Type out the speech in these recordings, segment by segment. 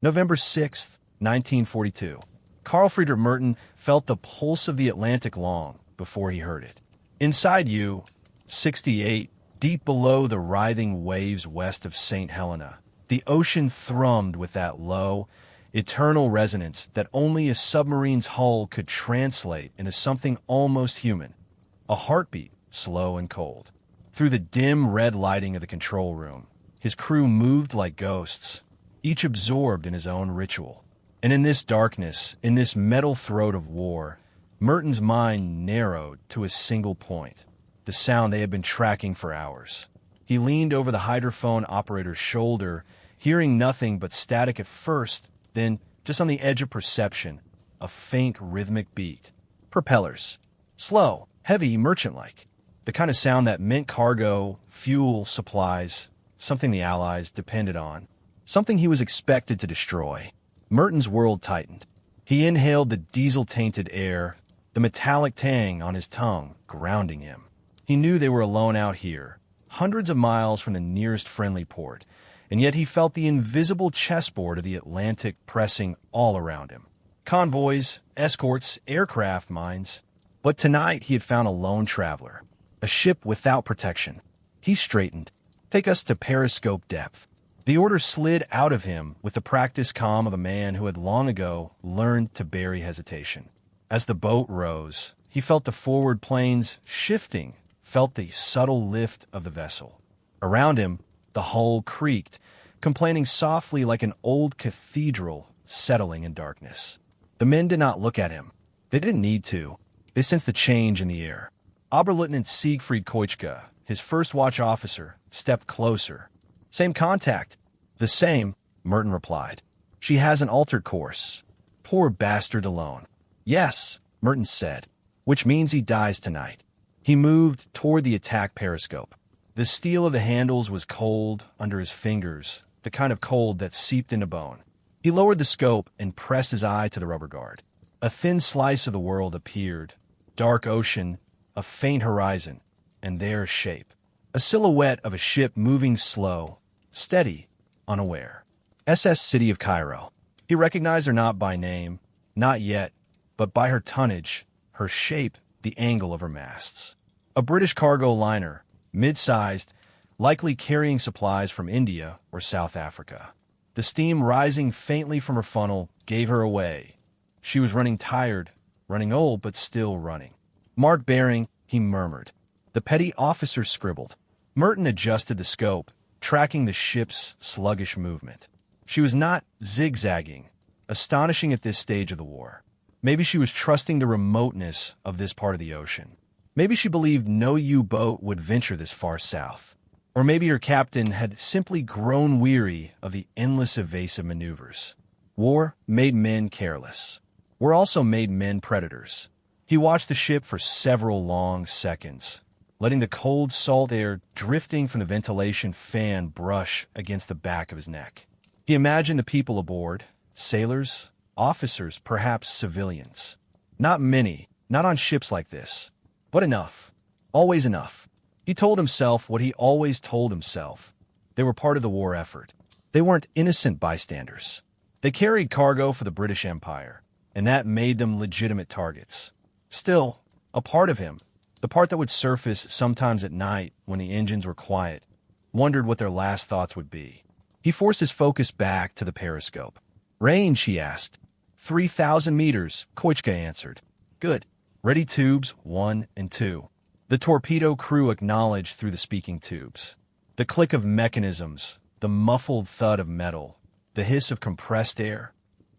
November 6, 1942. Karl-Friedrich Merten felt the pulse of the Atlantic long before he heard it. Inside U-68, deep below the writhing waves west of St. Helena, the ocean thrummed with that low, eternal resonance that only a submarine's hull could translate into something almost human, a heartbeat, slow and cold. Through the dim red lighting of the control room, his crew moved like ghosts, each absorbed in his own ritual. And in this darkness, in this metal throat of war, Merten's mind narrowed to a single point, the sound they had been tracking for hours. He leaned over the hydrophone operator's shoulder, hearing nothing but static at first, then, just on the edge of perception, a faint rhythmic beat. Propellers. Slow, heavy, merchant-like. The kind of sound that meant cargo, fuel, supplies, something the Allies depended on. Something he was expected to destroy. Merten's world tightened. He inhaled the diesel-tainted air, the metallic tang on his tongue, grounding him. He knew they were alone out here, hundreds of miles from the nearest friendly port, and yet he felt the invisible chessboard of the Atlantic pressing all around him. Convoys, escorts, aircraft, mines. But tonight he had found a lone traveler, a ship without protection. He straightened. Take us to periscope depth. The order slid out of him with the practiced calm of a man who had long ago learned to bury hesitation. As the boat rose, he felt the forward planes shifting, felt the subtle lift of the vessel. Around him, the hull creaked, complaining softly like an old cathedral settling in darkness. The men did not look at him. They didn't need to. They sensed the change in the air. Oberleutnant Siegfried Koitschke, his first watch officer, stepped closer. Same contact. The same, Merten replied. She hasn't altered course. Poor bastard alone. Yes, Merten said, which means he dies tonight. He moved toward the attack periscope. The steel of the handles was cold under his fingers, the kind of cold that seeped into bone. He lowered the scope and pressed his eye to the rubber guard. A thin slice of the world appeared. Dark ocean, a faint horizon, and their shape. A silhouette of a ship moving slow, steady, unaware. SS City of Cairo. He recognized her not by name, not yet, but by her tonnage, her shape, the angle of her masts. A British cargo liner, mid-sized, likely carrying supplies from India or South Africa. The steam rising faintly from her funnel gave her away. She was running tired, running old, but still running. Mark bearing, he murmured. The petty officer scribbled. Merten adjusted the scope, tracking the ship's sluggish movement. She was not zigzagging, astonishing at this stage of the war. Maybe she was trusting the remoteness of this part of the ocean. Maybe she believed no U-boat would venture this far south. Or maybe her captain had simply grown weary of the endless evasive maneuvers. War made men careless. War also made men predators. He watched the ship for several long seconds, letting the cold salt air drifting from the ventilation fan brush against the back of his neck. He imagined the people aboard, sailors, officers, perhaps civilians. Not many, not on ships like this, but enough, always enough. He told himself what he always told himself. They were part of the war effort. They weren't innocent bystanders. They carried cargo for the British Empire, and that made them legitimate targets. Still, a part of him, the part that would surface sometimes at night when the engines were quiet, wondered what their last thoughts would be. He forced his focus back to the periscope. Range, he asked. 3,000 meters, Koitschke answered. Good. Ready tubes 1 and 2. The torpedo crew acknowledged through the speaking tubes. The click of mechanisms, the muffled thud of metal, the hiss of compressed air.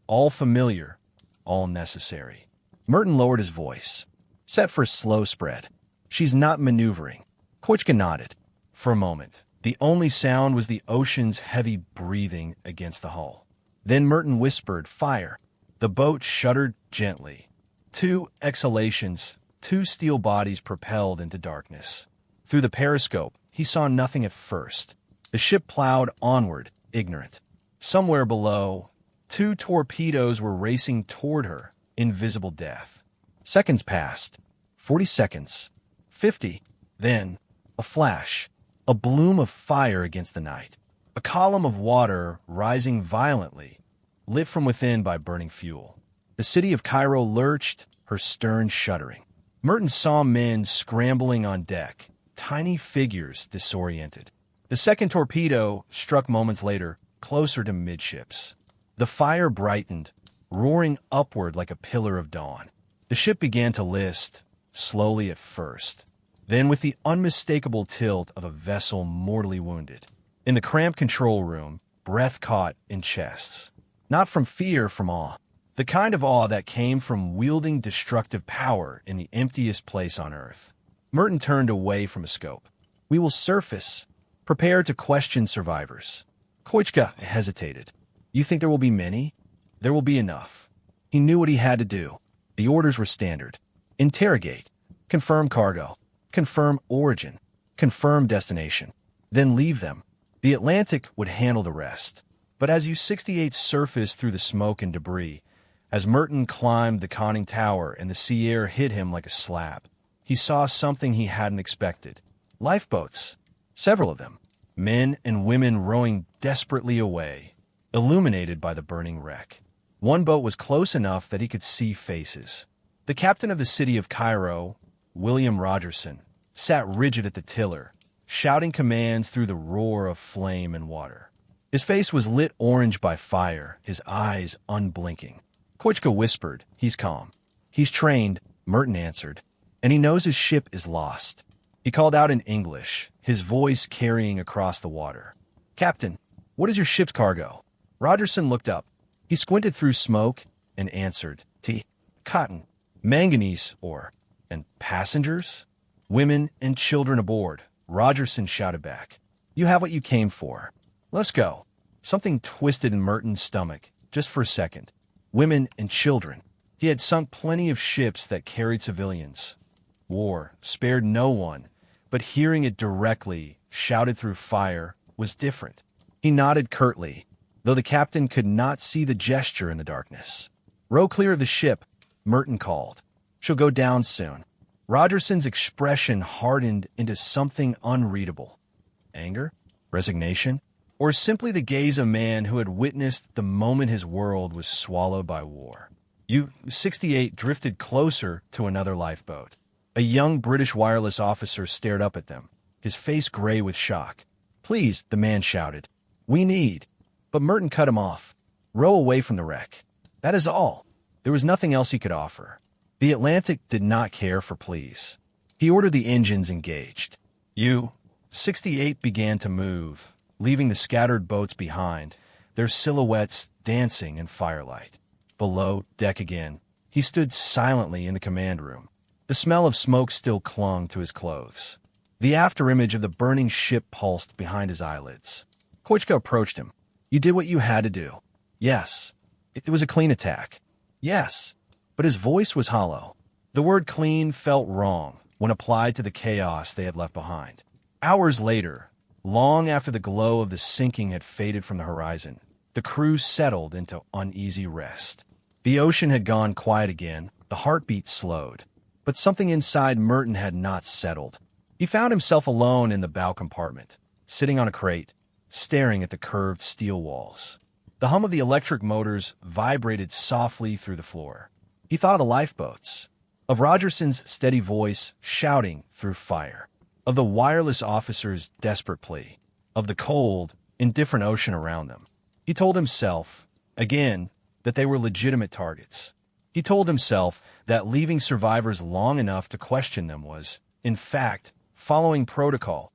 All familiar, all necessary. Merten lowered his voice. Set for slow spread. She's not maneuvering. Koitschke nodded. For a moment, the only sound was the ocean's heavy breathing against the hull. Then Merten whispered, fire. The boat shuddered gently. 2 exhalations, 2 steel bodies propelled into darkness. Through the periscope, he saw nothing at first. The ship plowed onward, ignorant. Somewhere below, 2 torpedoes were racing toward her, invisible death. Seconds passed. 40 seconds. 50. Then, a flash. A bloom of fire against the night. A column of water rising violently. lit from within by burning fuel. The city of Cairo lurched, her stern shuddering. Merten saw men scrambling on deck, tiny figures disoriented. The second torpedo struck moments later, closer to midships. The fire brightened, roaring upward like a pillar of dawn. The ship began to list, slowly at first, then with the unmistakable tilt of a vessel mortally wounded. In the cramped control room, breath caught in chests. Not from fear, from awe. The kind of awe that came from wielding destructive power in the emptiest place on Earth. Merten turned away from a scope. "We will surface. Prepare to question survivors." Koichka hesitated. "You think there will be many?" "There will be enough." He knew what he had to do. The orders were standard. Interrogate. Confirm cargo. Confirm origin. Confirm destination. Then leave them. The Atlantic would handle the rest. But as U-68 surfaced through the smoke and debris, as Merten climbed the conning tower and the sea air hit him like a slap, he saw something he hadn't expected. Lifeboats. Several of them. Men and women rowing desperately away, illuminated by the burning wreck. One boat was close enough that he could see faces. The captain of the city of Cairo, William Rogerson, sat rigid at the tiller, shouting commands through the roar of flame and water. His face was lit orange by fire, his eyes unblinking. Koichka whispered, "He's calm. He's trained," Merten answered, "and he knows his ship is lost." He called out in English, his voice carrying across the water. "Captain, what is your ship's cargo?" Rogerson looked up. He squinted through smoke and answered, "Tea, cotton, manganese ore, and passengers?" "Women and children aboard," Rogerson shouted back. "You have what you came for. Let's go." Something twisted in Merten's stomach, just for a second. Women and children. He had sunk plenty of ships that carried civilians. War spared no one, but hearing it directly, shouted through fire, was different. He nodded curtly, though the captain could not see the gesture in the darkness. "Row clear of the ship," Merten called. "She'll go down soon." Rogerson's expression hardened into something unreadable. Anger? Resignation? Or simply the gaze of a man who had witnessed the moment his world was swallowed by war. U-68 drifted closer to another lifeboat. A young British wireless officer stared up at them, his face gray with shock. "Please," the man shouted. "We need—" But Merten cut him off. "Row away from the wreck. That is all." There was nothing else he could offer. The Atlantic did not care for pleas. He ordered the engines engaged. U-68 began to move, leaving the scattered boats behind, their silhouettes dancing in firelight. Below deck again, he stood silently in the command room. The smell of smoke still clung to his clothes. The afterimage of the burning ship pulsed behind his eyelids. Koichka approached him. "You did what you had to do." "Yes." "It was a clean attack." "Yes." But his voice was hollow. The word clean felt wrong when applied to the chaos they had left behind. Hours later, long after the glow of the sinking had faded from the horizon, the crew settled into uneasy rest. The ocean had gone quiet again, the heartbeat slowed. But something inside Merten had not settled. He found himself alone in the bow compartment, sitting on a crate, staring at the curved steel walls. The hum of the electric motors vibrated softly through the floor. He thought of the lifeboats, of Rogerson's steady voice shouting through fire, of the wireless officer's desperate plea, of the cold, indifferent ocean around them. He told himself, again, that they were legitimate targets. He told himself that leaving survivors long enough to question them was, in fact, following protocol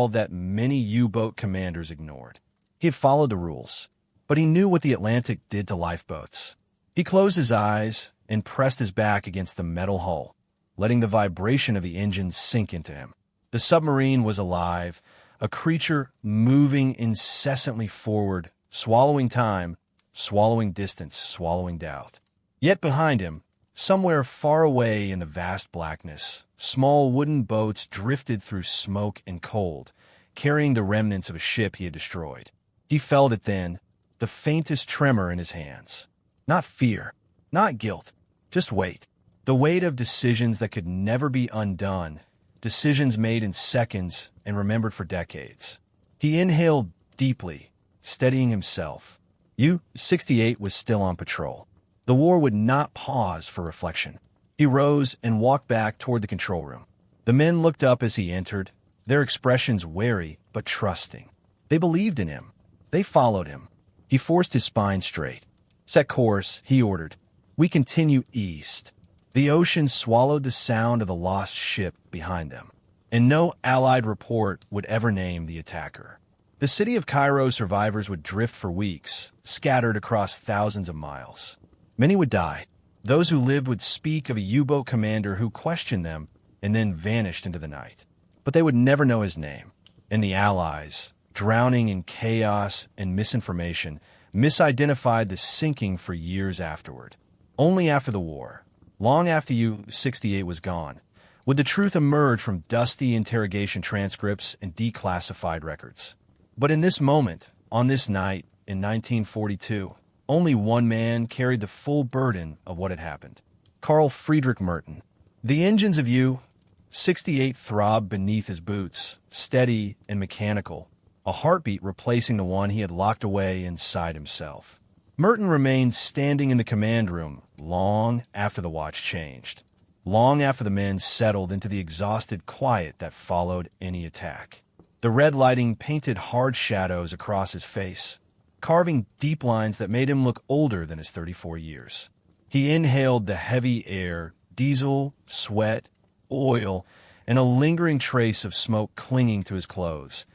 that many U-boat commanders ignored. He had followed the rules, but he knew what the Atlantic did to lifeboats. He closed his eyes and pressed his back against the metal hull, letting the vibration of the engines sink into him. The submarine was alive, a creature moving incessantly forward, swallowing time, swallowing distance, swallowing doubt. Yet behind him, somewhere far away in the vast blackness, small wooden boats drifted through smoke and cold, carrying the remnants of a ship he had destroyed. He felt it then, the faintest tremor in his hands. Not fear, not guilt, just weight. The weight of decisions that could never be undone, decisions made in seconds and remembered for decades. He inhaled deeply, steadying himself. U-68 was still on patrol. The war would not pause for reflection. He rose and walked back toward the control room. The men looked up as he entered, their expressions wary but trusting. They believed in him. They followed him. He forced his spine straight. "Set course," he ordered. "We continue east." The ocean swallowed the sound of the lost ship behind them, and no Allied report would ever name the attacker. The city of Cairo survivors would drift for weeks, scattered across thousands of miles. Many would die. Those who lived would speak of a U-boat commander who questioned them and then vanished into the night. But they would never know his name. And the Allies, drowning in chaos and misinformation, misidentified the sinking for years afterward. Only after the war, long after U-68 was gone, would the truth emerge from dusty interrogation transcripts and declassified records. But in this moment, on this night in 1942, only one man carried the full burden of what had happened: Karl-Friedrich Merten. The engines of U-68 throbbed beneath his boots, steady and mechanical, a heartbeat replacing the one he had locked away inside himself. Merten remained standing in the command room long after the watch changed, long after the men settled into the exhausted quiet that followed any attack. The red lighting painted hard shadows across his face, carving deep lines that made him look older than his 34 years. He inhaled the heavy air, diesel, sweat, oil, and a lingering trace of smoke clinging to his clothes,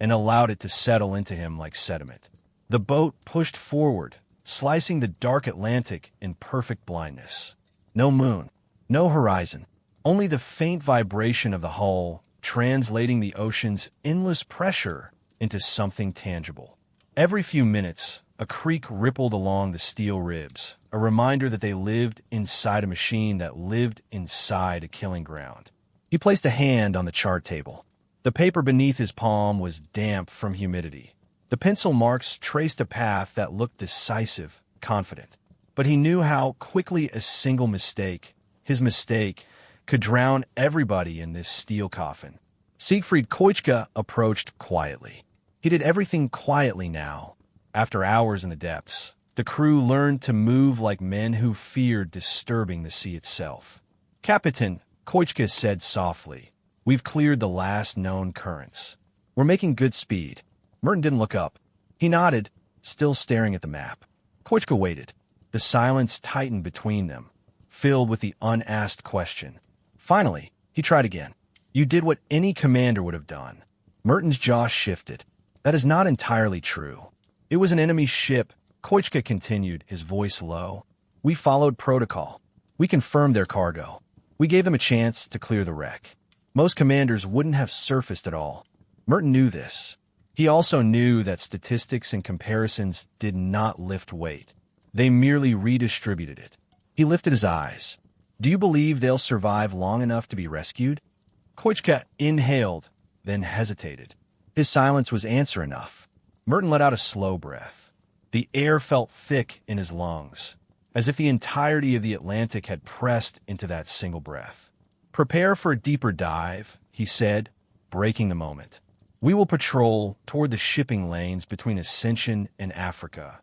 and allowed it to settle into him like sediment. The boat pushed forward, slicing the dark Atlantic in perfect blindness. No moon, no horizon, only the faint vibration of the hull translating the ocean's endless pressure into something tangible. Every few minutes, a creak rippled along the steel ribs, a reminder that they lived inside a machine that lived inside a killing ground. He placed a hand on the chart table. The paper beneath his palm was damp from humidity. The pencil marks traced a path that looked decisive, confident. But he knew how quickly a single mistake, his mistake, could drown everybody in this steel coffin. Siegfried Koitschke approached quietly. He did everything quietly now. After hours in the depths, the crew learned to move like men who feared disturbing the sea itself. "Captain," Koitschke said softly, "we've cleared the last known currents. We're making good speed." Merten didn't look up. He nodded, still staring at the map. Koitschke waited. The silence tightened between them, filled with the unasked question. Finally, he tried again. "You did what any commander would have done." Merten's jaw shifted. "That is not entirely true. It was an enemy ship," Koitschke continued, his voice low. "We followed protocol. We confirmed their cargo. We gave them a chance to clear the wreck. Most commanders wouldn't have surfaced at all." Merten knew this. He also knew that statistics and comparisons did not lift weight. They merely redistributed it. He lifted his eyes. "Do you believe they'll survive long enough to be rescued?" Koitschke inhaled, then hesitated. His silence was answer enough. Merten let out a slow breath. The air felt thick in his lungs, as if the entirety of the Atlantic had pressed into that single breath. "Prepare for a deeper dive," he said, breaking the moment. "We will patrol toward the shipping lanes between Ascension and Africa."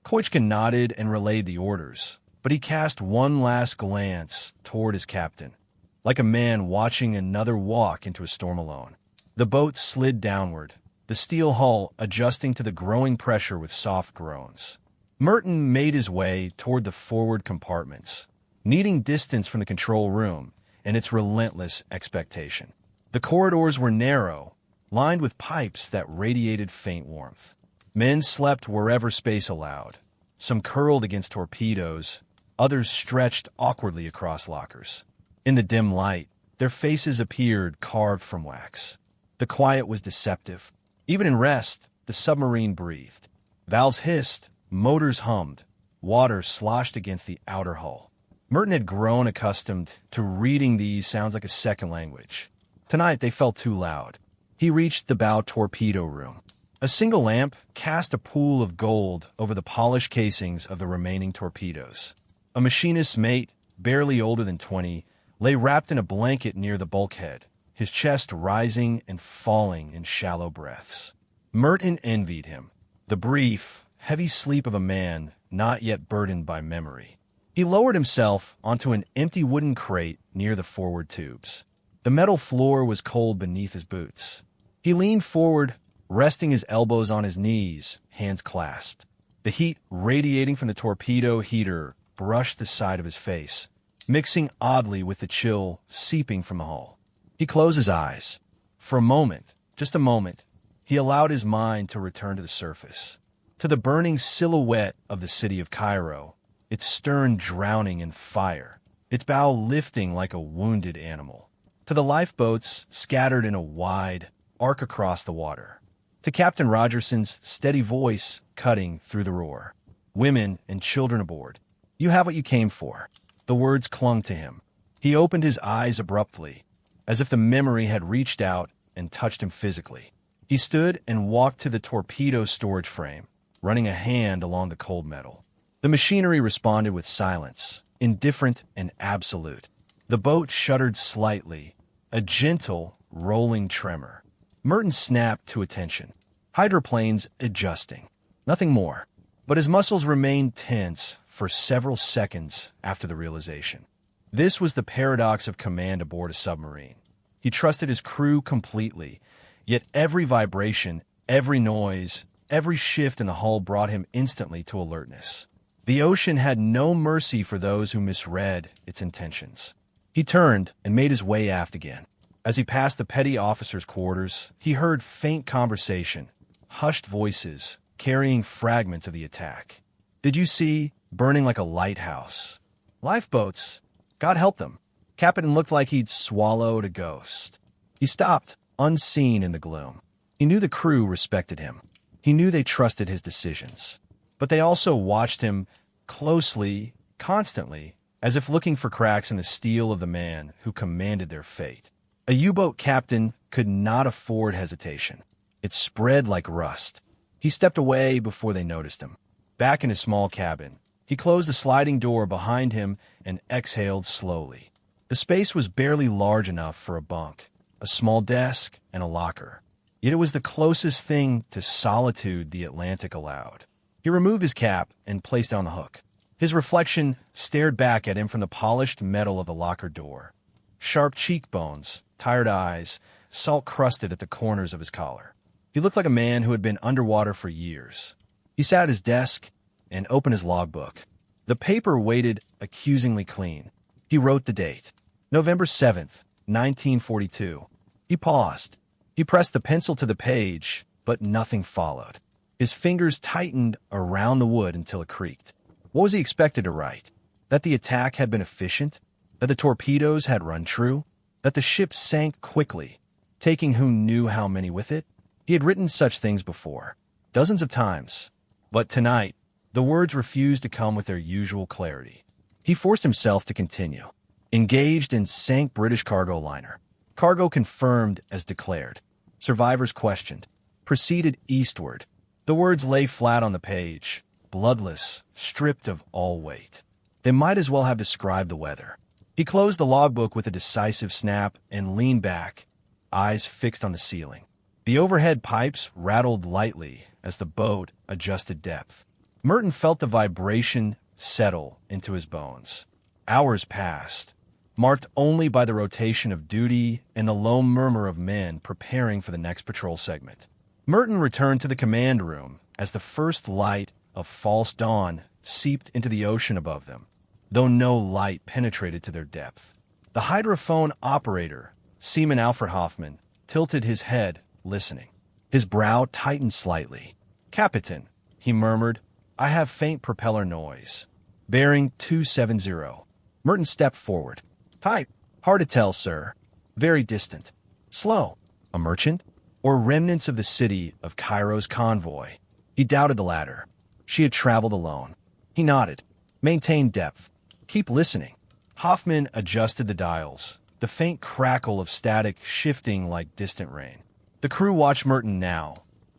Koitschke nodded and relayed the orders, but he cast one last glance toward his captain, like a man watching another walk into a storm alone. The boat slid downward, the steel hull adjusting to the growing pressure with soft groans. Merten made his way toward the forward compartments, needing distance from the control room and its relentless expectation. The corridors were narrow, lined with pipes that radiated faint warmth. Men slept wherever space allowed. Some curled against torpedoes, others stretched awkwardly across lockers. In the dim light, their faces appeared carved from wax. The quiet was deceptive. Even in rest, the submarine breathed. Valves hissed, motors hummed, water sloshed against the outer hull. Merten had grown accustomed to reading these sounds like a second language. Tonight they felt too loud. He reached the bow torpedo room. A single lamp cast a pool of gold over the polished casings of the remaining torpedoes. A machinist's mate, barely older than 20, lay wrapped in a blanket near the bulkhead, his chest rising and falling in shallow breaths. Merten envied him. The brief, heavy sleep of a man not yet burdened by memory. He lowered himself onto an empty wooden crate near the forward tubes. The metal floor was cold beneath his boots. He leaned forward, resting his elbows on his knees, hands clasped. The heat radiating from the torpedo heater brushed the side of his face, mixing oddly with the chill seeping from the hull. He closed his eyes. For a moment, just a moment, he allowed his mind to return to the surface, to the burning silhouette of the city of Cairo, its stern drowning in fire, its bow lifting like a wounded animal, to the lifeboats scattered in a wide arc across the water, to Captain Rogerson's steady voice cutting through the roar. Women and children aboard. You have what you came for. The words clung to him. He opened his eyes abruptly, as if the memory had reached out and touched him physically. He stood and walked to the torpedo storage frame, running a hand along the cold metal. The machinery responded with silence, indifferent and absolute. The boat shuddered slightly, a gentle, rolling tremor. Merten snapped to attention. Hydroplanes adjusting. Nothing more. But his muscles remained tense for several seconds after the realization. This was the paradox of command aboard a submarine. He trusted his crew completely, yet every vibration, every noise, every shift in the hull brought him instantly to alertness. The ocean had no mercy for those who misread its intentions. He turned and made his way aft again. As he passed the petty officer's quarters, he heard faint conversation, hushed voices, carrying fragments of the attack. Did you see? Burning like a lighthouse. Lifeboats. God help them. Captain looked like he'd swallowed a ghost. He stopped, unseen in the gloom. He knew the crew respected him. He knew they trusted his decisions. But they also watched him closely, constantly, as if looking for cracks in the steel of the man who commanded their fate. A U-boat captain could not afford hesitation. It spread like rust. He stepped away before they noticed him. Back in his small cabin, he closed the sliding door behind him and exhaled slowly. The space was barely large enough for a bunk, a small desk, and a locker. Yet it was the closest thing to solitude the Atlantic allowed. He removed his cap and placed it on the hook. His reflection stared back at him from the polished metal of the locker door. Sharp cheekbones, tired eyes, salt-crusted at the corners of his collar. He looked like a man who had been underwater for years. He sat at his desk and opened his logbook. The paper weighted accusingly clean. He wrote the date. November 7th, 1942. He paused. He pressed the pencil to the page, but nothing followed. His fingers tightened around the wood until it creaked. What was he expected to write? That the attack had been efficient? That the torpedoes had run true? That the ship sank quickly, taking who knew how many with it? He had written such things before, dozens of times. But tonight, the words refused to come with their usual clarity. He forced himself to continue. Engaged in sank British cargo liner. Cargo confirmed as declared. Survivors questioned. Proceeded eastward. The words lay flat on the page, bloodless, stripped of all weight. They might as well have described the weather. He closed the logbook with a decisive snap and leaned back, eyes fixed on the ceiling. The overhead pipes rattled lightly as the boat adjusted depth. Merten felt the vibration settle into his bones. Hours passed, marked only by the rotation of duty and the low murmur of men preparing for the next patrol segment. Merten returned to the command room as the first light of false dawn seeped into the ocean above them, though no light penetrated to their depth. The hydrophone operator, Seaman Alfred Hoffman, tilted his head, listening. His brow tightened slightly. "Captain," he murmured, "I have faint propeller noise. Bearing 270. Merten stepped forward. "Type. Hard to tell, sir. Very distant. Slow. A merchant? Or remnants of the city of Cairo's convoy?" He doubted the latter. She had traveled alone. He nodded. "Maintain depth. Keep listening." Hoffman adjusted the dials, the faint crackle of static shifting like distant rain. The crew watched Merten now,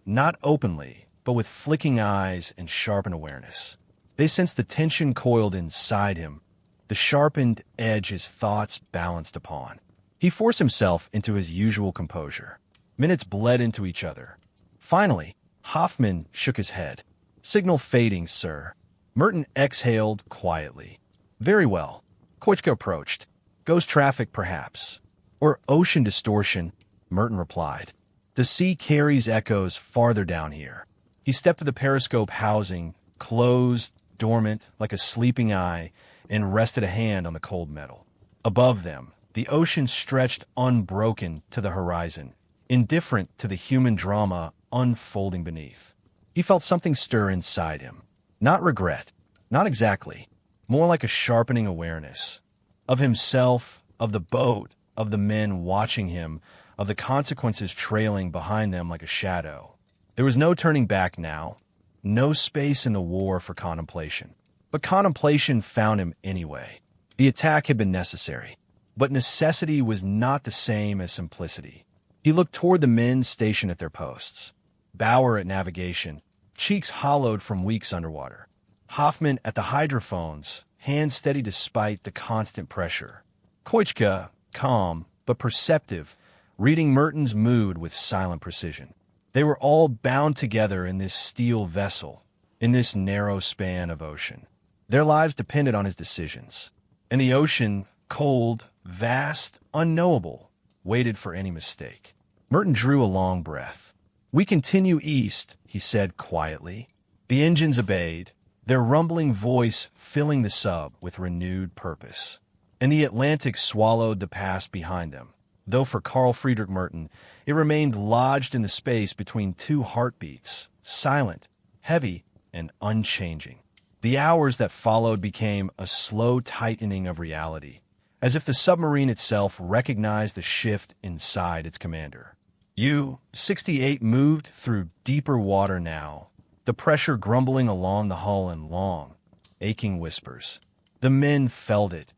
not openly, but with flicking eyes and sharpened awareness. They sensed the tension coiled inside him, the sharpened edge his thoughts balanced upon. He forced himself into his usual composure. Minutes bled into each other. Finally, Hoffman shook his head. Signal fading, sir. Merten exhaled quietly. Very well. Koichka approached. Ghost traffic, perhaps. Or ocean distortion, Merten replied. The sea carries echoes farther down here. He stepped to the periscope housing, closed, dormant, like a sleeping eye, and rested a hand on the cold metal. Above them, the ocean stretched unbroken to the horizon, indifferent to the human drama unfolding beneath. He felt something stir inside him. Not regret, not exactly, more like a sharpening awareness. Of himself, of the boat, of the men watching him, of the consequences trailing behind them like a shadow. There was no turning back now, no space in the war for contemplation. But contemplation found him anyway. The attack had been necessary, but necessity was not the same as simplicity. He looked toward the men stationed at their posts. Bauer at navigation, cheeks hollowed from weeks underwater. Hoffman at the hydrophones, hands steady despite the constant pressure. Koichka, calm but perceptive, reading Merten's mood with silent precision. They were all bound together in this steel vessel, in this narrow span of ocean. Their lives depended on his decisions. And the ocean, cold, vast, unknowable, waited for any mistake. Merten drew a long breath. "We continue east," he said quietly. The engines obeyed, their rumbling voice filling the sub with renewed purpose. And the Atlantic swallowed the past behind them, though for Karl-Friedrich Merten, it remained lodged in the space between two heartbeats, silent, heavy, and unchanging. The hours that followed became a slow tightening of reality, as if the submarine itself recognized the shift inside its commander. U-68 moved through deeper water now, the pressure grumbling along the hull in long, aching whispers. The men felt it,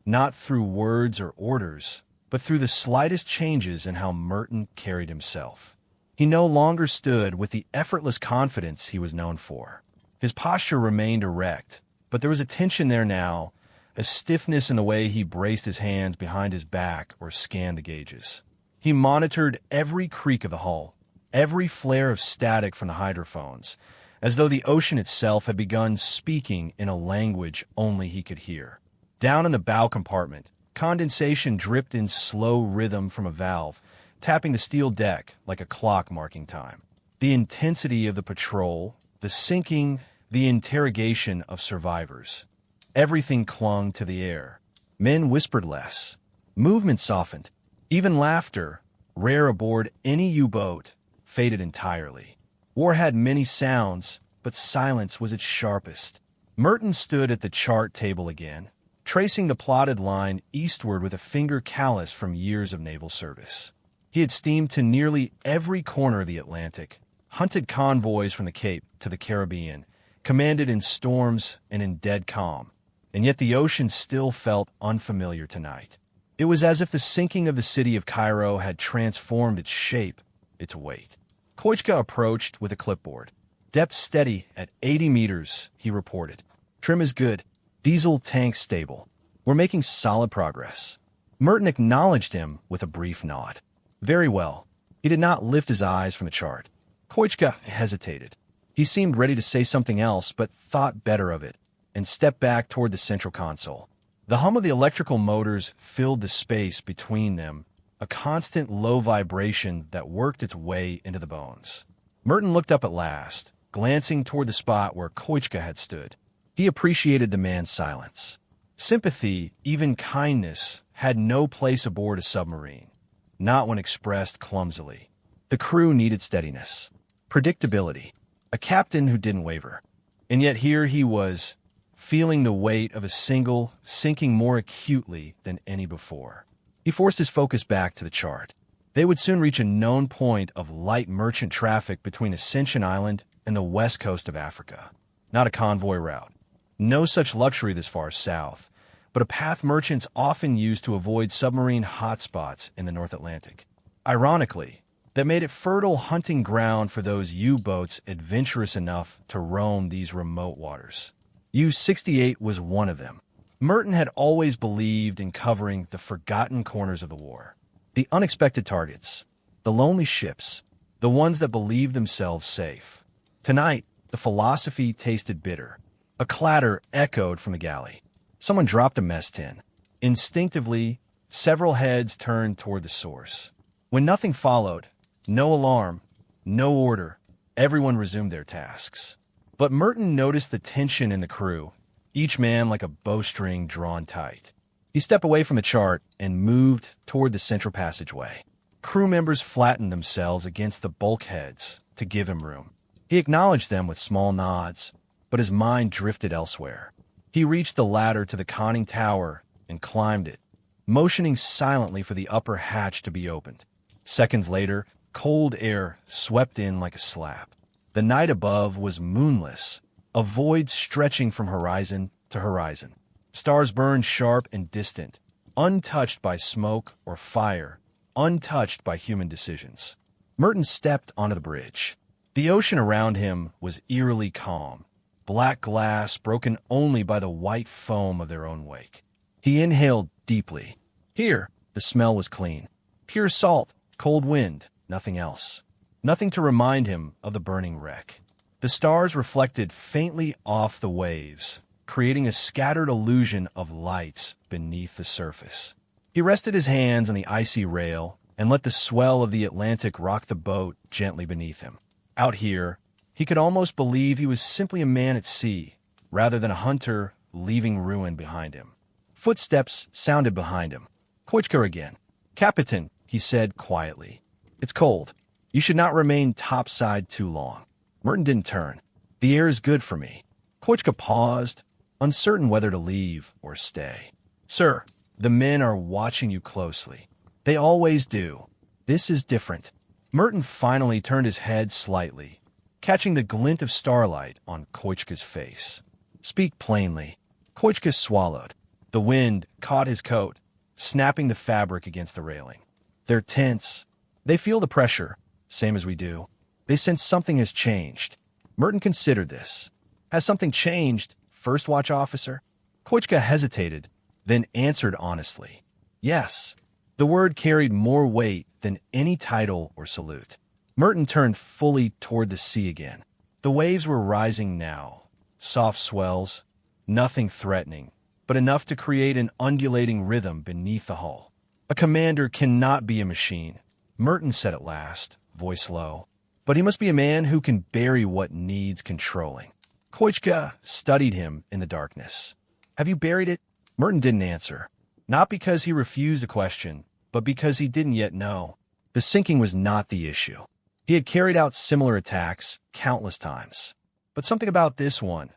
not through words or orders, but through the slightest changes in how Merten carried himself. He no longer stood with the effortless confidence he was known for. His posture remained erect, but there was a tension there now, a stiffness in the way he braced his hands behind his back or scanned the gauges. He monitored every creak of the hull, every flare of static from the hydrophones, as though the ocean itself had begun speaking in a language only he could hear. Down in the bow compartment, condensation dripped in slow rhythm from a valve, tapping the steel deck like a clock marking time. The intensity of the patrol, the sinking, the interrogation of survivors. Everything clung to the air. Men whispered less. Movement softened. Even laughter, rare aboard any U-boat, faded entirely. War had many sounds, but silence was its sharpest. Merten stood at the chart table again, tracing the plotted line eastward with a finger callous from years of naval service. He had steamed to nearly every corner of the Atlantic, hunted convoys from the Cape to the Caribbean, commanded in storms and in dead calm, and yet the ocean still felt unfamiliar tonight. It was as if the sinking of the city of Cairo had transformed its shape, its weight. Koichka approached with a clipboard. "Depth steady at 80 meters, he reported. "Trim is good. Diesel tank stable. We're making solid progress." Merten acknowledged him with a brief nod. Very well. He did not lift his eyes from the chart. Koichka hesitated. He seemed ready to say something else, but thought better of it, and stepped back toward the central console. The hum of the electrical motors filled the space between them, a constant low vibration that worked its way into the bones. Merten looked up at last, glancing toward the spot where Koichka had stood. He appreciated the man's silence. Sympathy, even kindness, had no place aboard a submarine, not when expressed clumsily. The crew needed steadiness, predictability, a captain who didn't waver. And yet here he was, feeling the weight of a single, sinking more acutely than any before. He forced his focus back to the chart. They would soon reach a known point of light merchant traffic between Ascension Island and the west coast of Africa. Not a convoy route. No such luxury this far south, but a path merchants often use to avoid submarine hotspots in the North Atlantic. Ironically, that made it fertile hunting ground for those U-boats adventurous enough to roam these remote waters. U-68 was one of them. Merten had always believed in covering the forgotten corners of the war. The unexpected targets, the lonely ships, the ones that believed themselves safe. Tonight, The philosophy tasted bitter. A clatter echoed from the galley. Someone dropped a mess tin. Instinctively, several heads turned toward the source. When nothing followed, no alarm, no order, everyone resumed their tasks. But Merten noticed the tension in the crew, each man like a bowstring drawn tight. He stepped away from the chart and moved toward the central passageway. Crew members flattened themselves against the bulkheads to give him room. He acknowledged them with small nods, but his mind drifted elsewhere. He reached the ladder to the conning tower and climbed it, motioning silently for the upper hatch to be opened. Seconds later, cold air swept in like a slap. The night above was moonless, a void stretching from horizon to horizon. Stars burned sharp and distant, untouched by smoke or fire, untouched by human decisions. Merten stepped onto the bridge. The ocean around him was eerily calm, black glass broken only by the white foam of their own wake. He inhaled deeply. Here, the smell was clean. Pure salt, cold wind, nothing else. Nothing to remind him of the burning wreck. The stars reflected faintly off the waves, creating a scattered illusion of lights beneath the surface. He rested his hands on the icy rail and let the swell of the Atlantic rock the boat gently beneath him. Out here, he could almost believe he was simply a man at sea, rather than a hunter leaving ruin behind him. Footsteps sounded behind him. Koichka again. "Captain," he said quietly. "It's cold. You should not remain topside too long." Merten didn't turn. "The air is good for me." Koichka paused, uncertain whether to leave or stay. "Sir, the men are watching you closely. They always do. This is different." Merten finally turned his head slightly, catching the glint of starlight on Koichka's face. "Speak plainly." Koichka swallowed. The wind caught his coat, snapping the fabric against the railing. "They're tense. They feel the pressure, same as we do. They sense something has changed." Merten considered this. "Has something changed, first watch officer?" Koichka hesitated, then answered honestly. "Yes." The word carried more weight than any title or salute. Merten turned fully toward the sea again. The waves were rising now. Soft swells, nothing threatening, but enough to create an undulating rhythm beneath the hull. "A commander cannot be a machine," Merten said at last, voice low. "But he must be a man who can bury what needs controlling." Koichka studied him in the darkness. "Have you buried it?" Merten didn't answer. Not because he refused the question, but because he didn't yet know. The sinking was not the issue. He had carried out similar attacks countless times. But something about this one,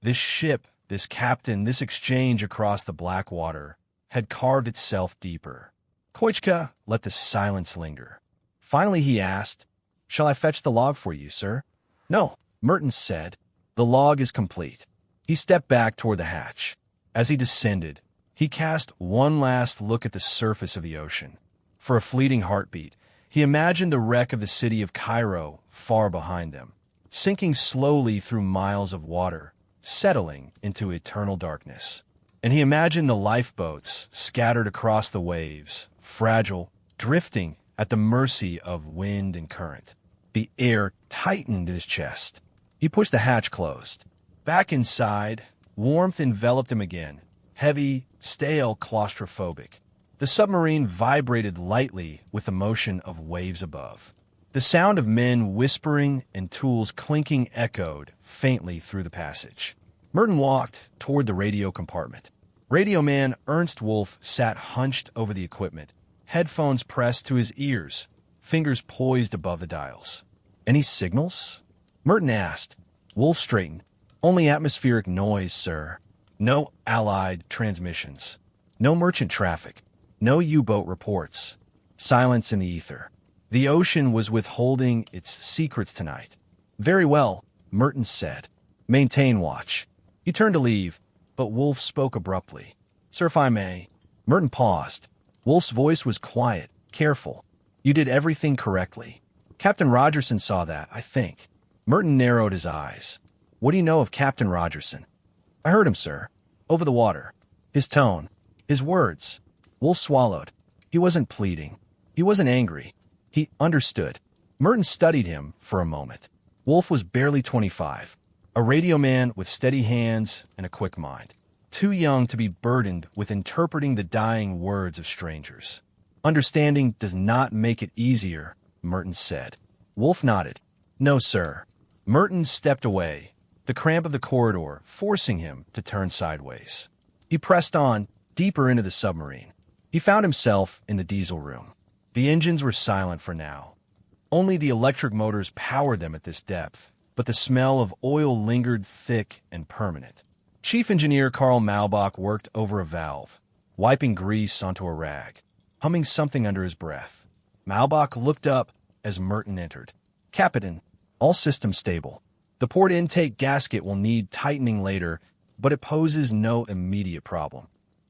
this ship, this captain, this exchange across the black water, had carved itself deeper. Koichka let the silence linger. Finally he asked, "Shall I fetch the log for you, sir?" "No," Merten said. "The log is complete." He stepped back toward the hatch. As he descended, he cast one last look at the surface of the ocean. For a fleeting heartbeat, he imagined the wreck of the city of Cairo far behind them, sinking slowly through miles of water, settling into eternal darkness. And he imagined the lifeboats scattered across the waves, fragile, drifting at the mercy of wind and current. The air tightened in his chest. He pushed the hatch closed. Back inside, warmth enveloped him again, heavy, stale, claustrophobic. The submarine vibrated lightly with the motion of waves above. The sound of men whispering and tools clinking echoed faintly through the passage. Merten walked toward the radio compartment. Radio man Ernst Wolf sat hunched over the equipment, headphones pressed to his ears, fingers poised above the dials. "Any signals?" Merten asked. Wolf straightened. "Only atmospheric noise, sir. No Allied transmissions. No merchant traffic. No U-boat reports. Silence in the ether. The ocean was withholding its secrets tonight." "Very well," Merten said. "Maintain watch." He turned to leave, but Wolf spoke abruptly. "Sir, if I may." Merten paused. Wolf's voice was quiet, careful. "You did everything correctly. Captain Rogerson saw that, I think." Merten narrowed his eyes. "What do you know of Captain Rogerson?" "I heard him, sir. Over the water. His tone. His words." Wolf swallowed. He wasn't pleading. He wasn't angry. He understood. Merten studied him for a moment. Wolf was barely 25, a radio man with steady hands and a quick mind, too young to be burdened with interpreting the dying words of strangers. Understanding does not make it easier, Merten said. Wolf nodded. No, sir. Merten stepped away, the cramp of the corridor forcing him to turn sideways. He pressed on, deeper into the submarine. He found himself in the diesel room. The engines were silent for now. Only the electric motors powered them at this depth, but the smell of oil lingered thick and permanent. Chief Engineer Karl Malbach worked over a valve, wiping grease onto a rag, humming something under his breath. Malbach looked up as Merten entered. Captain, all systems stable. The port intake gasket will need tightening later, but it poses no immediate problem.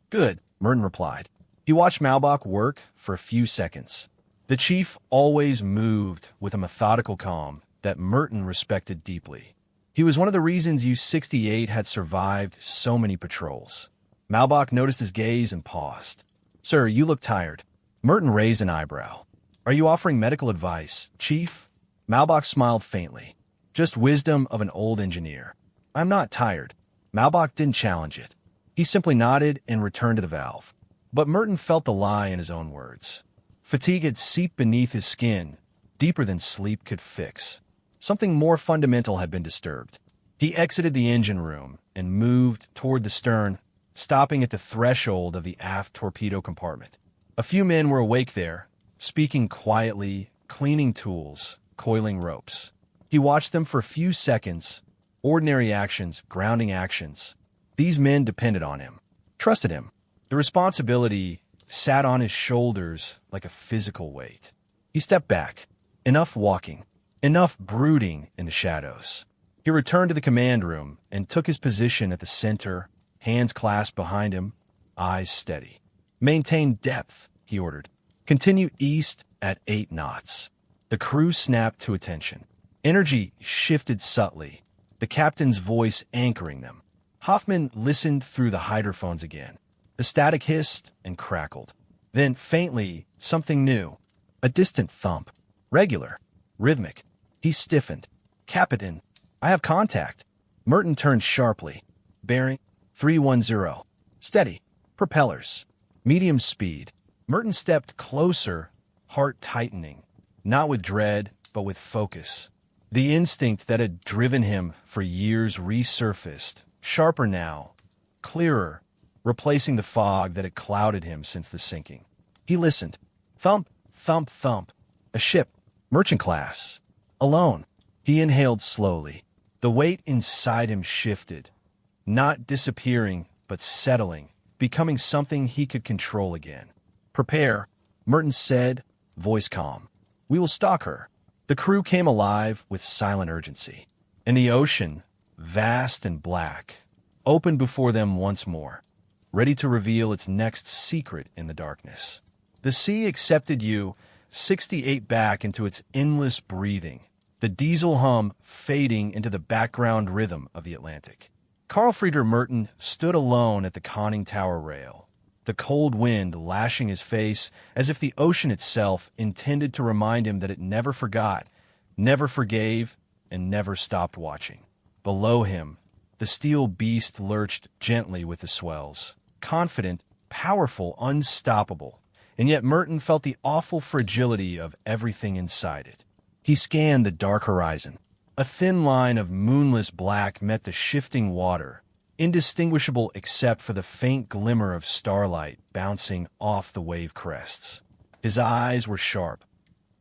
Good, Merten replied. He watched Malbach work for a few seconds. The chief always moved with a methodical calm that Merten respected deeply. He was one of the reasons U-68 had survived so many patrols. Malbach noticed his gaze and paused. Sir, you look tired. Merten raised an eyebrow. Are you offering medical advice, Chief? Malbach smiled faintly. Just wisdom of an old engineer. I'm not tired. Malbach didn't challenge it. He simply nodded and returned to the valve. But Merten felt the lie in his own words. Fatigue had seeped beneath his skin, deeper than sleep could fix. Something more fundamental had been disturbed. He exited the engine room and moved toward the stern, stopping at the threshold of the aft torpedo compartment. A few men were awake there, speaking quietly, cleaning tools, coiling ropes. He watched them for a few seconds, ordinary actions, grounding actions. These men depended on him, trusted him. The responsibility sat on his shoulders like a physical weight. He stepped back. Enough walking. Enough brooding in the shadows. He returned to the command room and took his position at the center, hands clasped behind him, eyes steady. Maintain depth, he ordered. Continue east at 8 knots. The crew snapped to attention. Energy shifted subtly, the captain's voice anchoring them. Hoffman listened through the hydrophones again. The static hissed and crackled. Then, faintly, something new. A distant thump. Regular. Rhythmic. He stiffened. Captain, I have contact. Merten turned sharply. Bearing 310. Steady. Propellers. Medium speed. Merten stepped closer, heart tightening. Not with dread, but with focus. The instinct that had driven him for years resurfaced, sharper now, clearer, replacing the fog that had clouded him since the sinking. He listened. Thump, thump, thump. A ship, merchant class. Alone. He inhaled slowly. The weight inside him shifted, not disappearing, but settling, becoming something he could control again. Prepare, Merten said, voice calm. We will stalk her. The crew came alive with silent urgency. And the ocean, vast and black, opened before them once more, ready to reveal its next secret in the darkness. The sea accepted U-68 back into its endless breathing, the diesel hum fading into the background rhythm of the Atlantic. Karl-Friedrich Merten stood alone at the conning tower rail, the cold wind lashing his face as if the ocean itself intended to remind him that it never forgot, never forgave, and never stopped watching. Below him, the steel beast lurched gently with the swells, confident, powerful, unstoppable, and yet Merten felt the awful fragility of everything inside it. He scanned the dark horizon. A thin line of moonless black met the shifting water, indistinguishable except for the faint glimmer of starlight bouncing off the wave crests. His eyes were sharp,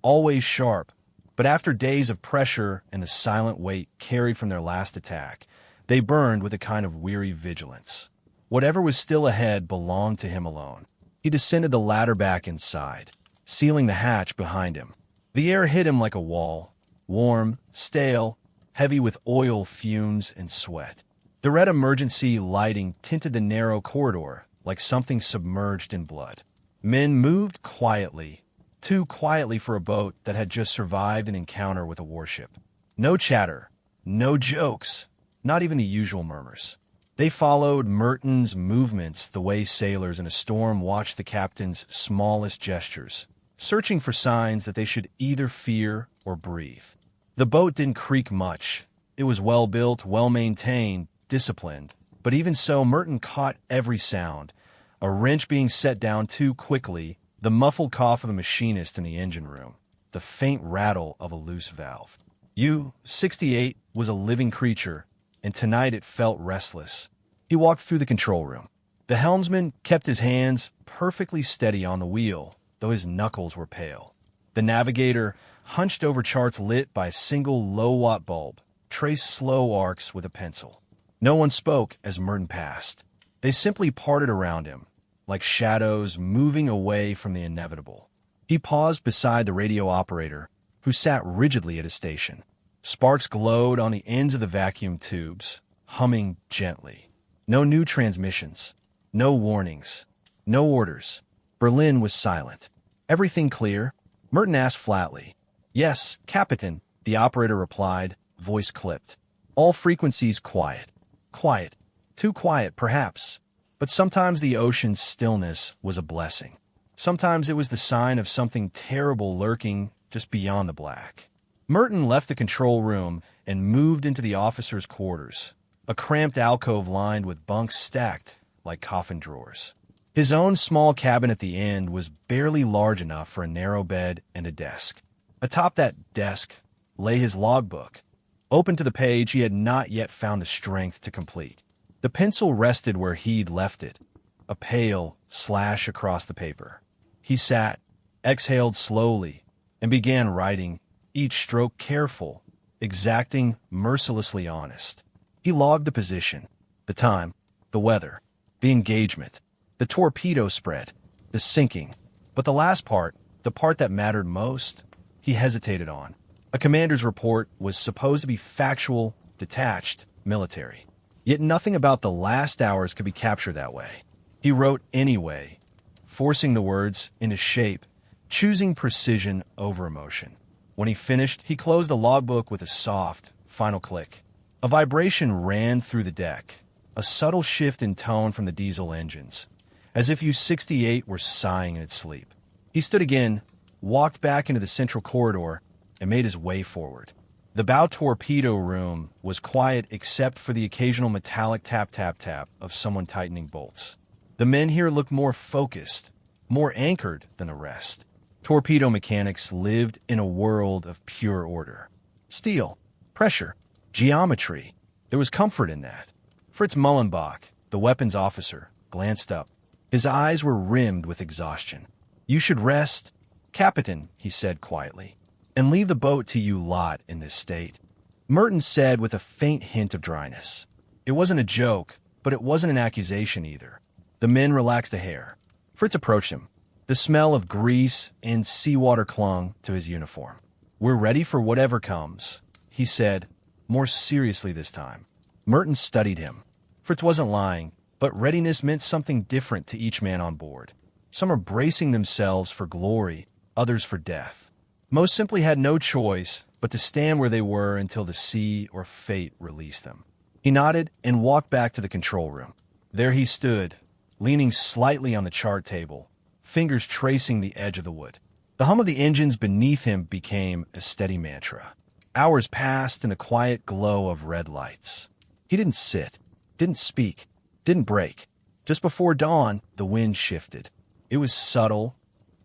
always sharp, but after days of pressure and the silent weight carried from their last attack, they burned with a kind of weary vigilance. Whatever was still ahead belonged to him alone. He descended the ladder back inside, sealing the hatch behind him. The air hit him like a wall, warm, stale, heavy with oil fumes and sweat. The red emergency lighting tinted the narrow corridor like something submerged in blood. Men moved quietly, too quietly for a boat that had just survived an encounter with a warship. No chatter, no jokes, not even the usual murmurs. They followed Merten's movements the way sailors in a storm watch the captain's smallest gestures, searching for signs that they should either fear or breathe. The boat didn't creak much. It was well-built, well-maintained, disciplined. But even so, Merten caught every sound. A wrench being set down too quickly, the muffled cough of the machinist in the engine room, the faint rattle of a loose valve. U-68 was a living creature, and tonight it felt restless. He walked through the control room. The helmsman kept his hands perfectly steady on the wheel, though his knuckles were pale. The navigator, hunched over charts lit by a single low-watt bulb, traced slow arcs with a pencil. No one spoke as Merten passed. They simply parted around him, like shadows moving away from the inevitable. He paused beside the radio operator, who sat rigidly at his station. Sparks glowed on the ends of the vacuum tubes, humming gently. No new transmissions. No warnings. No orders. Berlin was silent. Everything clear? Merten asked flatly. Yes, Captain, the operator replied, voice clipped. All frequencies quiet. Quiet. Too quiet, perhaps. But sometimes the ocean's stillness was a blessing. Sometimes it was the sign of something terrible lurking just beyond the black. Merten left the control room and moved into the officers' quarters, a cramped alcove lined with bunks stacked like coffin drawers. His own small cabin at the end was barely large enough for a narrow bed and a desk. Atop that desk lay his logbook. Open to the page he had not yet found the strength to complete. The pencil rested where he'd left it, a pale slash across the paper. He sat, exhaled slowly, and began writing, each stroke careful, exacting, mercilessly honest. He logged the position, the time, the weather, the engagement, the torpedo spread, the sinking. But the last part, the part that mattered most, he hesitated on. A commander's report was supposed to be factual, detached, military. Yet nothing about the last hours could be captured that way. He wrote anyway, forcing the words into shape, choosing precision over emotion. When he finished, he closed the logbook with a soft, final click. A vibration ran through the deck, a subtle shift in tone from the diesel engines, as if U-68 were sighing in its sleep. He stood again, walked back into the central corridor, and made his way forward. The bow torpedo room was quiet except for the occasional metallic tap-tap-tap of someone tightening bolts. The men here looked more focused, more anchored than the rest. Torpedo mechanics lived in a world of pure order. Steel, pressure, geometry. There was comfort in that. Fritz Mullenbach, the weapons officer, glanced up. His eyes were rimmed with exhaustion. You should rest, Captain, he said quietly, and leave the boat to you lot in this state. Merten said with a faint hint of dryness. It wasn't a joke, but it wasn't an accusation either. The men relaxed a hair. Fritz approached him. The smell of grease and seawater clung to his uniform. We're ready for whatever comes, he said, more seriously this time. Merten studied him. Fritz wasn't lying, but readiness meant something different to each man on board. Some are bracing themselves for glory, others for death. Most simply had no choice but to stand where they were until the sea or fate released them. He nodded and walked back to the control room. There he stood, leaning slightly on the chart table, fingers tracing the edge of the wood. The hum of the engines beneath him became a steady mantra. Hours passed in the quiet glow of red lights. He didn't sit, didn't speak, didn't break. Just before dawn, the wind shifted. It was subtle,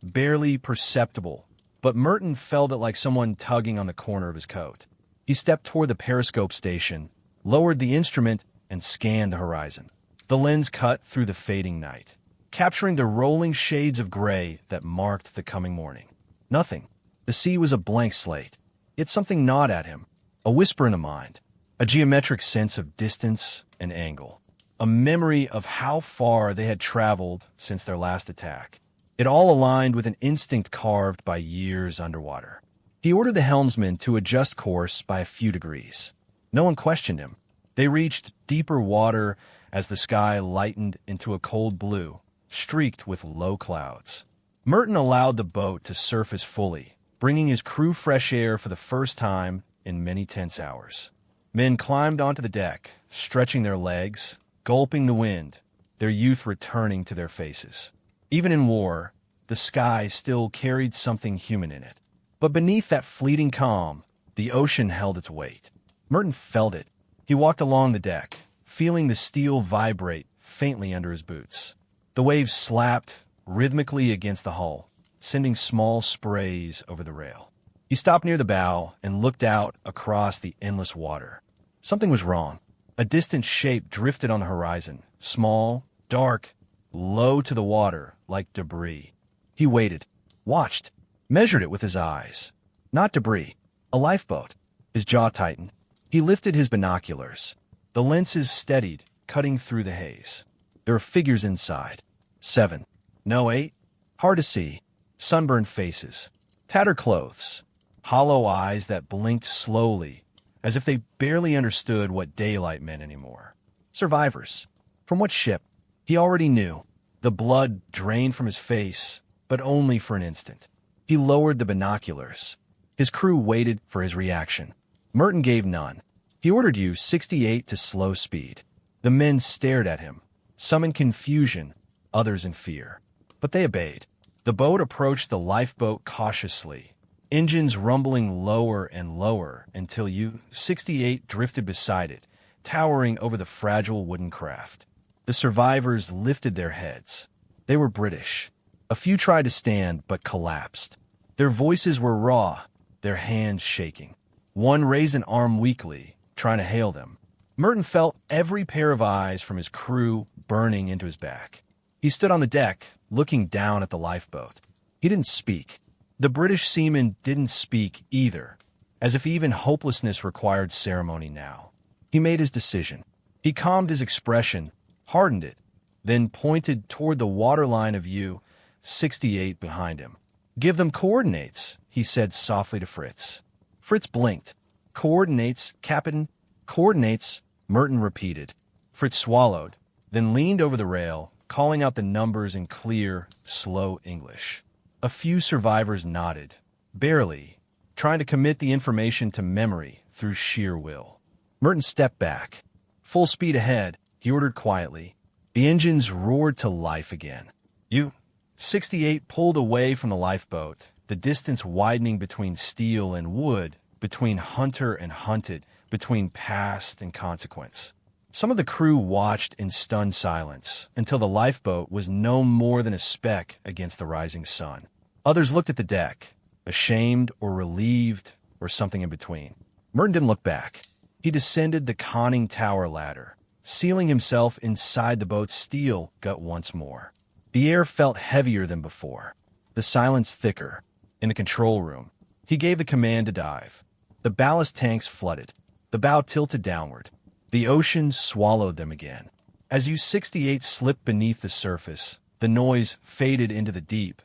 barely perceptible, but Merten felt it like someone tugging on the corner of his coat. He stepped toward the periscope station, lowered the instrument, and scanned the horizon. The lens cut through the fading night, capturing the rolling shades of gray that marked the coming morning. Nothing. The sea was a blank slate. Yet something gnawed at him, a whisper in the mind, a geometric sense of distance and angle, a memory of how far they had traveled since their last attack. It all aligned with an instinct carved by years underwater. He ordered the helmsman to adjust course by a few degrees. No one questioned him. They reached deeper water as the sky lightened into a cold blue, streaked with low clouds. Merten allowed the boat to surface fully, bringing his crew fresh air for the first time in many tense hours. Men climbed onto the deck, stretching their legs, gulping the wind, their youth returning to their faces. Even in war, the sky still carried something human in it. But beneath that fleeting calm, The ocean held its weight. Merten felt it. He walked along the deck, feeling the steel vibrate faintly under his boots. The waves slapped rhythmically against the hull, sending small sprays over the rail. He stopped near the bow and looked out across the endless water. Something was wrong. A distant shape drifted on the horizon, small, dark, low to the water like debris. He waited, watched, measured it with his eyes. Not debris, a lifeboat. His jaw tightened. He lifted his binoculars. The lenses steadied, cutting through the haze. There were figures inside. 7. No, 8. Hard to see. Sunburned faces. Tattered clothes. Hollow eyes that blinked slowly, as if they barely understood what daylight meant anymore. Survivors. From what ship? He already knew. The blood drained from his face, but only for an instant. He lowered the binoculars. His crew waited for his reaction. Merten gave none. He ordered U-68 to slow speed. The men stared at him, some in confusion, others in fear. But they obeyed. The boat approached the lifeboat cautiously, engines rumbling lower and lower until U-68 drifted beside it, towering over the fragile wooden craft. The survivors lifted their heads. They were British. A few tried to stand but collapsed. Their voices were raw, their hands shaking. One raised an arm weakly, trying to hail them. Merten felt every pair of eyes from his crew burning into his back. He stood on the deck, looking down at the lifeboat. He didn't speak. The British seaman didn't speak either, as if even hopelessness required ceremony now. He made his decision. He calmed his expression, hardened it, then pointed toward the waterline of U-68 behind him. "Give them coordinates," he said softly to Fritz. Fritz blinked. "Coordinates, Captain, coordinates," Merten repeated. Fritz swallowed, then leaned over the rail, calling out the numbers in clear, slow English. A few survivors nodded, barely, trying to commit the information to memory through sheer will. Merten stepped back. Full speed ahead, he ordered quietly. The engines roared to life again. U-68 pulled away from the lifeboat, the distance widening between steel and wood, between hunter and hunted, between past and consequence. Some of the crew watched in stunned silence until the lifeboat was no more than a speck against the rising sun. Others looked at the deck, ashamed or relieved or something in between. Merten didn't look back. He descended the conning tower ladder, sealing himself inside the boat's steel gut once more. The air felt heavier than before, the silence thicker. In the control room, he gave the command to dive. The ballast tanks flooded. The bow tilted downward. The ocean swallowed them again. As U-68 slipped beneath the surface, the noise faded into the deep,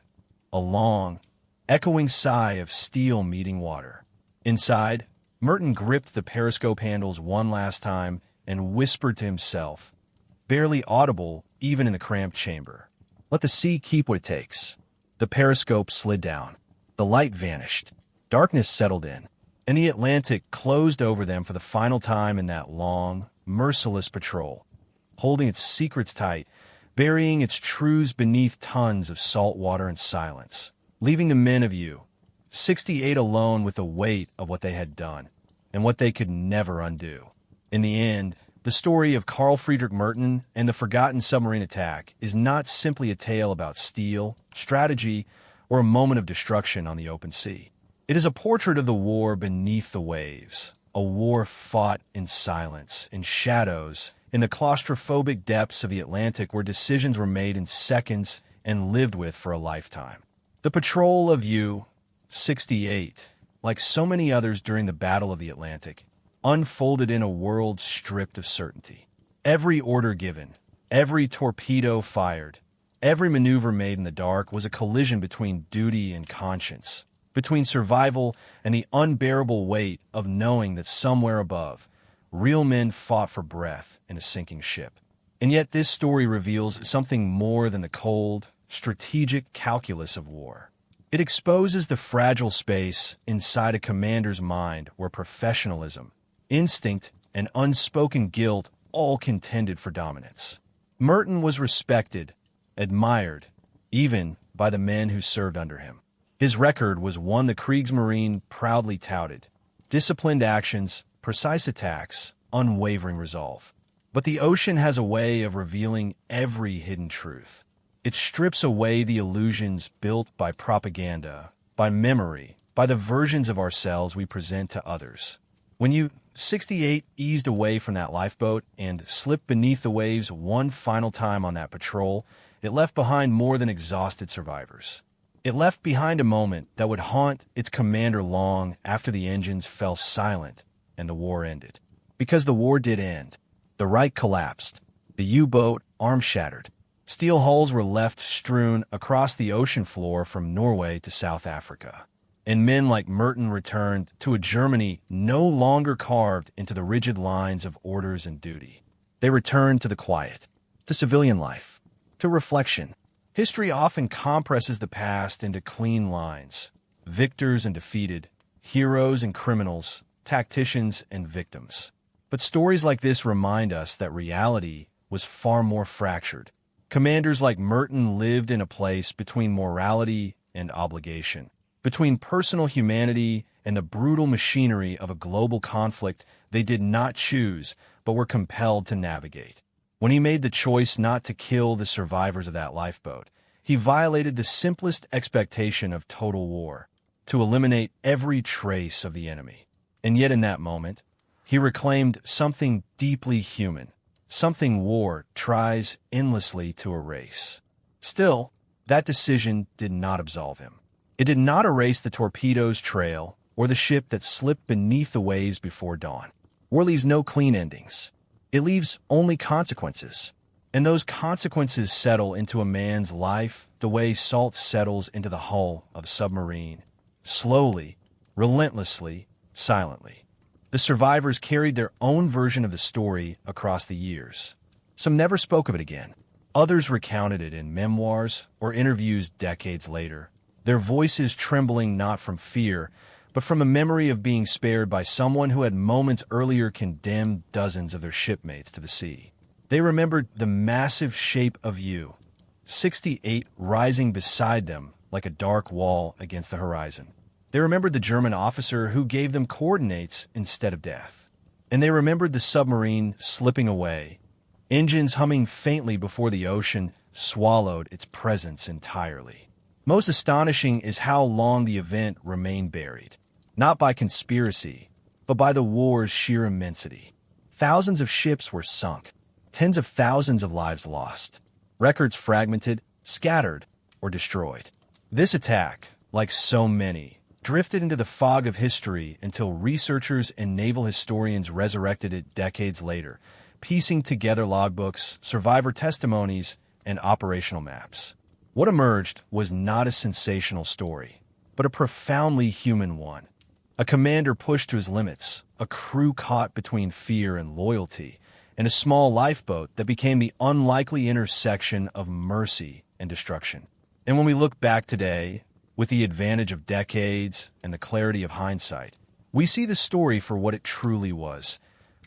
a long, echoing sigh of steel meeting water. Inside, Merten gripped the periscope handles one last time and whispered to himself, barely audible even in the cramped chamber. "Let the sea keep what it takes." The periscope slid down. The light vanished. Darkness settled in, and the Atlantic closed over them for the final time in that long, merciless patrol, holding its secrets tight, burying its truths beneath tons of salt water and silence, leaving the men of U-68 alone with the weight of what they had done and what they could never undo. In the end, the story of Karl-Friedrich Merten and the forgotten submarine attack is not simply a tale about steel, strategy, or a moment of destruction on the open sea. It is a portrait of the war beneath the waves, a war fought in silence, in shadows, in the claustrophobic depths of the Atlantic where decisions were made in seconds and lived with for a lifetime. The patrol of U-68, like so many others during the Battle of the Atlantic, unfolded in a world stripped of certainty. Every order given, every torpedo fired, every maneuver made in the dark was a collision between duty and conscience, between survival and the unbearable weight of knowing that somewhere above, real men fought for breath in a sinking ship. And yet this story reveals something more than the cold, strategic calculus of war. It exposes the fragile space inside a commander's mind where professionalism, instinct, and unspoken guilt all contended for dominance. Merten was respected, admired, even by the men who served under him. His record was one the Kriegsmarine proudly touted. Disciplined actions, precise attacks, unwavering resolve. But the ocean has a way of revealing every hidden truth. It strips away the illusions built by propaganda, by memory, by the versions of ourselves we present to others. When U-68 eased away from that lifeboat and slipped beneath the waves one final time on that patrol, it left behind more than exhausted survivors. It left behind a moment that would haunt its commander long after the engines fell silent and the war ended. Because the war did end. The Reich collapsed. The U-boat, arms shattered. Steel hulls were left strewn across the ocean floor from Norway to South Africa. And men like Merten returned to a Germany no longer carved into the rigid lines of orders and duty. They returned to the quiet, to civilian life, to reflection. History often compresses the past into clean lines. Victors and defeated, heroes and criminals, tacticians and victims. But stories like this remind us that reality was far more fractured. Commanders like Merten lived in a place between morality and obligation, between personal humanity and the brutal machinery of a global conflict they did not choose but were compelled to navigate. When he made the choice not to kill the survivors of that lifeboat, he violated the simplest expectation of total war, to eliminate every trace of the enemy. And yet in that moment, he reclaimed something deeply human, something war tries endlessly to erase. Still, that decision did not absolve him. It did not erase the torpedo's trail or the ship that slipped beneath the waves before dawn. War leaves no clean endings. It leaves only consequences. And those consequences settle into a man's life the way salt settles into the hull of a submarine. Slowly, relentlessly, silently. The survivors carried their own version of the story across the years. Some never spoke of it again. Others recounted it in memoirs or interviews decades later, their voices trembling not from fear, but from a memory of being spared by someone who had moments earlier condemned dozens of their shipmates to the sea. They remembered the massive shape of U-68 rising beside them like a dark wall against the horizon. They remembered the German officer who gave them coordinates instead of death. And they remembered the submarine slipping away, engines humming faintly before the ocean swallowed its presence entirely. Most astonishing is how long the event remained buried, not by conspiracy, but by the war's sheer immensity. Thousands of ships were sunk, tens of thousands of lives lost, records fragmented, scattered, or destroyed. This attack, like so many, drifted into the fog of history until researchers and naval historians resurrected it decades later, piecing together logbooks, survivor testimonies, and operational maps. What emerged was not a sensational story, but a profoundly human one. A commander pushed to his limits, a crew caught between fear and loyalty, and a small lifeboat that became the unlikely intersection of mercy and destruction. And when we look back today, with the advantage of decades and the clarity of hindsight, we see the story for what it truly was.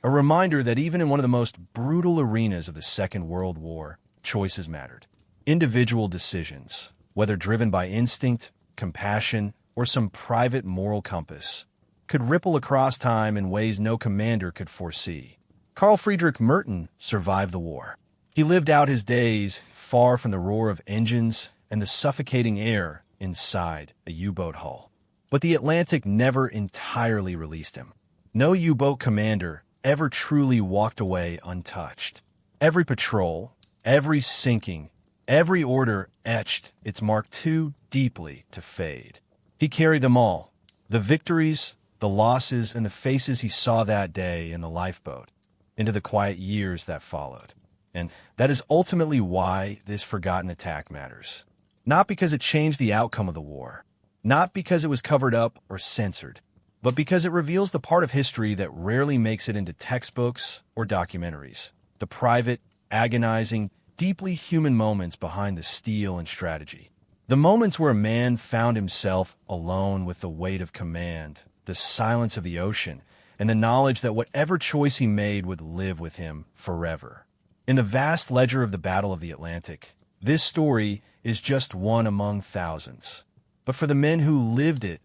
A reminder that even in one of the most brutal arenas of the Second World War, choices mattered. Individual decisions, whether driven by instinct, compassion, or some private moral compass, could ripple across time in ways no commander could foresee. Karl-Friedrich Merten survived the war. He lived out his days far from the roar of engines and the suffocating air inside a U-boat hull. But the Atlantic never entirely released him. No U-boat commander ever truly walked away untouched. Every patrol, every sinking, every order etched its mark too deeply to fade. He carried them all, the victories, the losses, and the faces he saw that day in the lifeboat, into the quiet years that followed. And that is ultimately why this forgotten attack matters. Not because it changed the outcome of the war, not because it was covered up or censored, but because it reveals the part of history that rarely makes it into textbooks or documentaries, the private, agonizing, deeply human moments behind the steel and strategy. The moments where a man found himself alone with the weight of command, the silence of the ocean, and the knowledge that whatever choice he made would live with him forever. In the vast ledger of the Battle of the Atlantic, this story is just one among thousands. But for the men who lived it,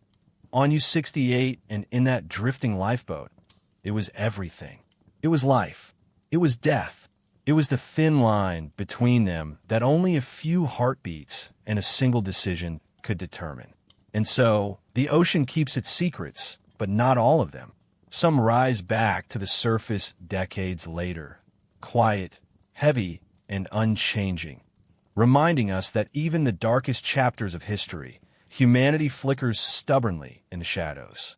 on U-68 and in that drifting lifeboat, it was everything. It was life. It was death. It was the thin line between them that only a few heartbeats and a single decision could determine. And so, the ocean keeps its secrets, but not all of them. Some rise back to the surface decades later, quiet, heavy, and unchanging, reminding us that even the darkest chapters of history, humanity flickers stubbornly in the shadows.